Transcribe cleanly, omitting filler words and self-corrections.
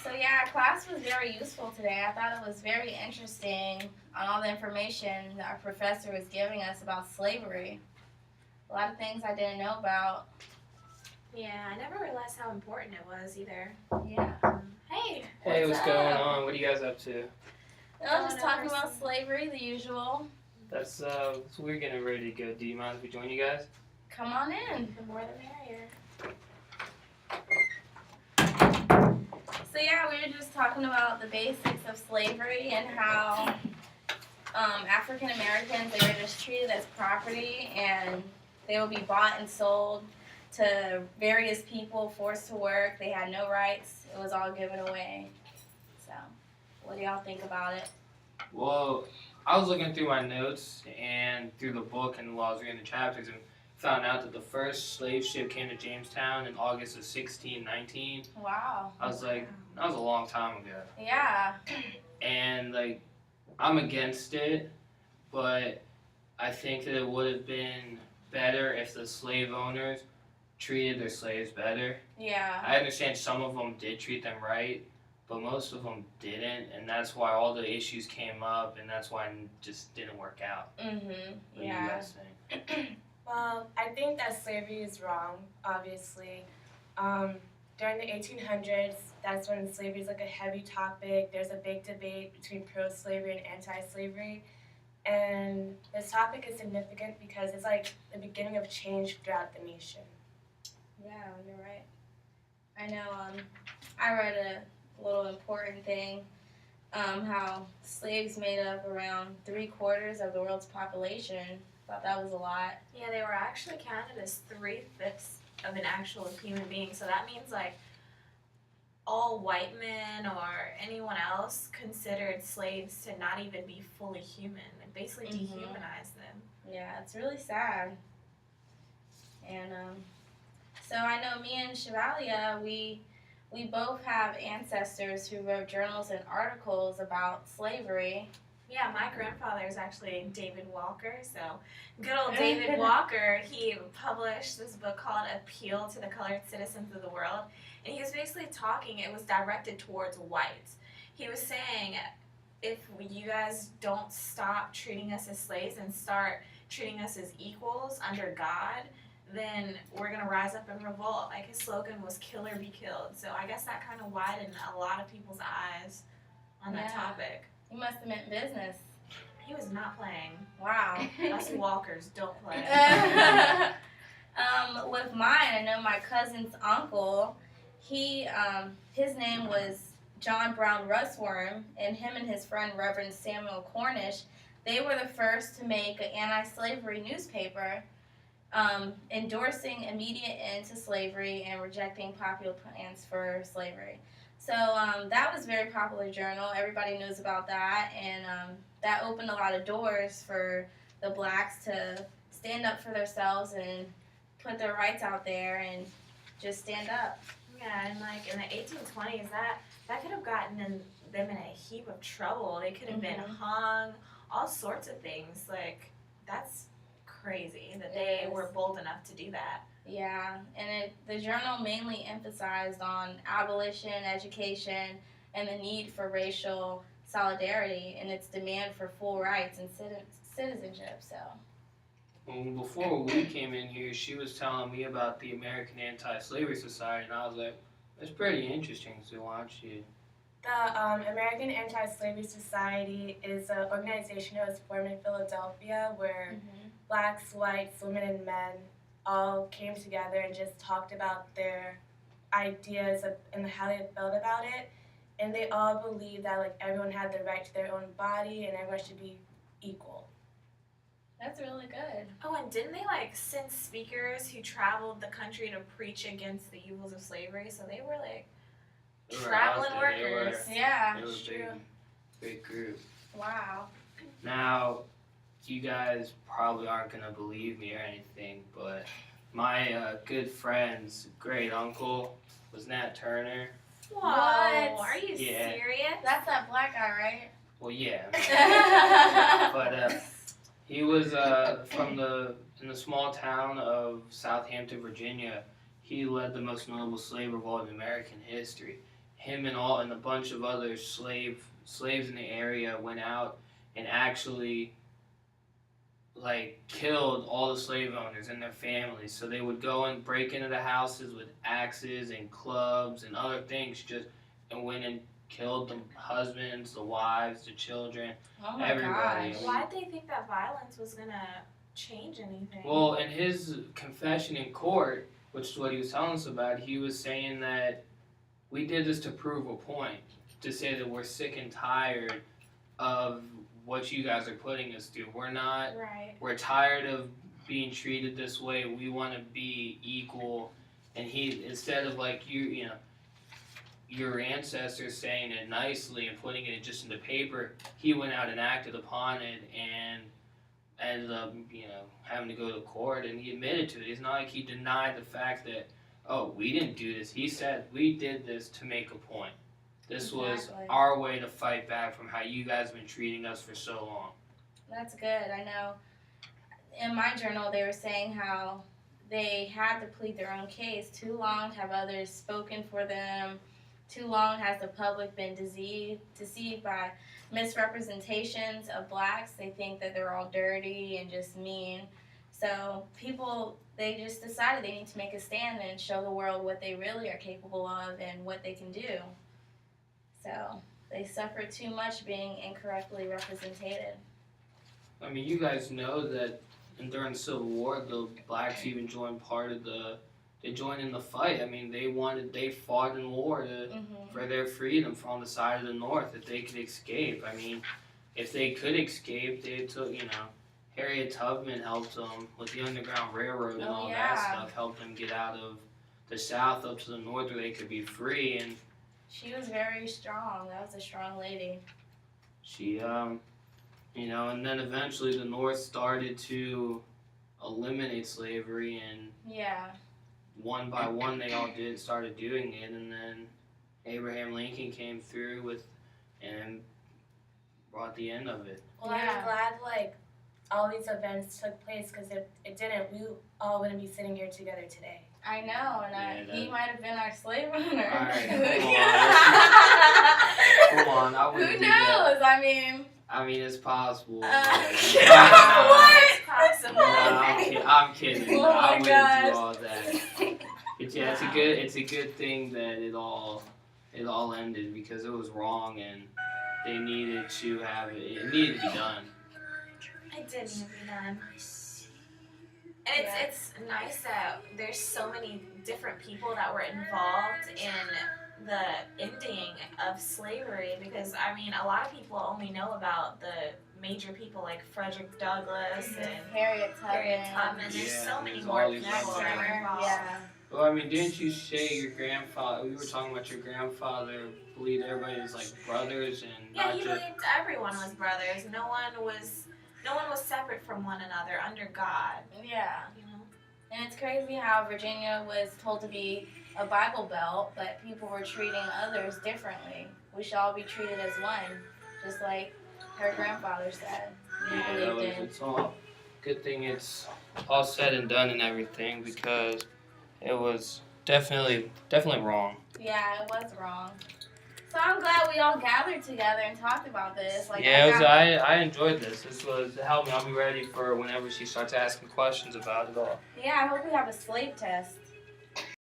So yeah, class was very useful today. I thought it was very interesting on all the information that our professor was giving us about slavery. A lot of things I didn't know about. Yeah, I never realized how important it was either. Yeah. Hey, Hey, what's going up? on? What are you guys up to? I was just talking about slavery, the usual. That's so we're getting ready to go. Do you mind if we join you guys? Come on in. The more the merrier. So yeah, we were just talking about the basics of slavery and how African Americans, they were just treated as property and they would be bought and sold to various people, forced to work. They had no rights. It was all given away. So, what do y'all think about it? Well, I was looking through my notes and through the book and while I was reading the chapters and found out that the first slave ship came to Jamestown in August of 1619. Wow. I was like, that was a long time ago. Yeah. And like, I'm against it, but I think that it would have been better if the slave owners treated their slaves better. Yeah. I understand some of them did treat them right, but most of them didn't, and that's why all the issues came up, and that's why it just didn't work out. Mhm. What do you Yeah. guys think? Well, I think that slavery is wrong, obviously. During the 1800s, that's when slavery is like a heavy topic. There's a big debate between pro-slavery and anti-slavery. And this topic is significant because it's like the beginning of change throughout the nation. Yeah, you're right. I know. I read a little important thing. How slaves made up around 3/4 of the world's population. Thought that was a lot. Yeah, they were actually counted as 3/5 of an actual human being. So that means like all white men or anyone else considered slaves to not even be fully human. It basically dehumanized them. Yeah, it's really sad. And so I know me and Shivalia, we both have ancestors who wrote journals and articles about slavery. Yeah, my grandfather is actually David Walker. So good old David Walker, he published this book called Appeal to the Colored Citizens of the World. And he was basically talking, it was directed towards whites. He was saying, if you guys don't stop treating us as slaves and start treating us as equals under God, then we're going to rise up and revolt. Like his slogan was kill or be killed. So I guess that kind of widened a lot of people's eyes on that topic. He must have meant business. He was not playing. Wow. Us walkers don't play. With mine, I know my cousin's uncle, his name was John Brown Russworm, and him and his friend Reverend Samuel Cornish, they were the first to make an anti-slavery newspaper, endorsing immediate end to slavery and rejecting popular plans for slavery. So that was a very popular journal. Everybody knows about that, and that opened a lot of doors for the blacks to stand up for themselves and put their rights out there and just stand up. Yeah, and like in the 1820s, that could have gotten them in a heap of trouble. They could have been hung, all sorts of things. Like, that's crazy that they were bold enough to do that. Yeah, and the journal mainly emphasized on abolition, education, and the need for racial solidarity and its demand for full rights and citizenship. So. Before we came in here, she was telling me about the American Anti-Slavery Society, and I was like, it's pretty interesting, so why don't you... The American Anti-Slavery Society is an organization that was formed in Philadelphia where blacks, whites, women, and men all came together and just talked about their ideas and how they felt about it. And they all believed that like everyone had the right to their own body and everyone should be equal. That's really good. Oh, and didn't they like send speakers who traveled the country to preach against the evils of slavery? So they were like traveling workers. Yeah, It was a big group. Wow. Now, you guys probably aren't going to believe me or anything, but my good friend's great uncle was Nat Turner. Whoa, What? are you serious? That's that black guy, right? Well, yeah. But he was in the small town of Southampton, Virginia. He led the most notable slave revolt in American history. him and a bunch of other slaves in the area went out and actually like killed all the slave owners and their families. So they would go and break into the houses with axes and clubs and other things, and went and killed the husbands, the wives, the children, Oh my everybody. gosh. Why did they think that violence was gonna change anything? Well, in his confession in court, which is what he was telling us about, he was saying that we did this to prove a point, to say that we're sick and tired of what you guys are putting us through. Right. We're tired of being treated this way. We want to be equal. And he, instead of like you know, your ancestors saying it nicely and putting it just into paper, he went out and acted upon it and ended up, you know, having to go to court, and he admitted to it. It's not like he denied the fact that, oh, we didn't do this. He said, we did this to make a point. This was Exactly. our way to fight back from how you guys have been treating us for so long. That's good. I know in my journal they were saying how they had to plead their own case. Too long have others spoken for them. Too long has the public been deceived by misrepresentations of blacks. They think that they're all dirty and just mean. So people, they just decided they need to make a stand and show the world what they really are capable of and what they can do. So they suffered too much being incorrectly represented. I mean, you guys know that during the Civil War, the blacks even joined they joined in the fight. I mean, they fought in war for their freedom from the side of the North, if they could escape. I mean, if they could escape, they took, you know, Harriet Tubman helped them with the Underground Railroad and all that stuff, helped them get out of the South up to the North where they could be free. And She was very strong. That was a strong lady. she, you know, and then eventually the North started to eliminate slavery, and Yeah. one by one they all started doing it, and then Abraham Lincoln came through and brought the end of it. Well, I'm glad like all these events took place, because if it didn't, we all wouldn't be sitting here together today. I know, and he might have been our slave owner. Alright, come on, I wouldn't Who do that. knows? I mean, It's possible. what? It's possible. No, I'm kidding. Oh I my wouldn't gosh. do all that. It's a good thing that it all ended, because it was wrong and they needed to have it. It needed to be done. It did need to be done. And it's nice that there's so many different people that were involved in the ending of slavery, because I mean a lot of people only know about the major people like Frederick Douglass and Harriet Tubman. There's so many there's more all these people that were involved. Yeah. Well, I mean, didn't you say your grandfather? We were talking about your grandfather believed everybody was like brothers and Yeah, not he just. believed everyone was brothers. No one was separate from one another under God. Yeah. You know. And it's crazy how Virginia was told to be a Bible Belt, but people were treating others differently. We should all be treated as one, just like her grandfather said. He believed in. It's all good thing it's all said and done and everything, because it was definitely wrong. Yeah, it was wrong. So I'm glad we all gathered together and talked about this. Like, I enjoyed this. This was helped me. I'll be ready for whenever she starts asking questions about it all. Yeah, I hope we have a slave test.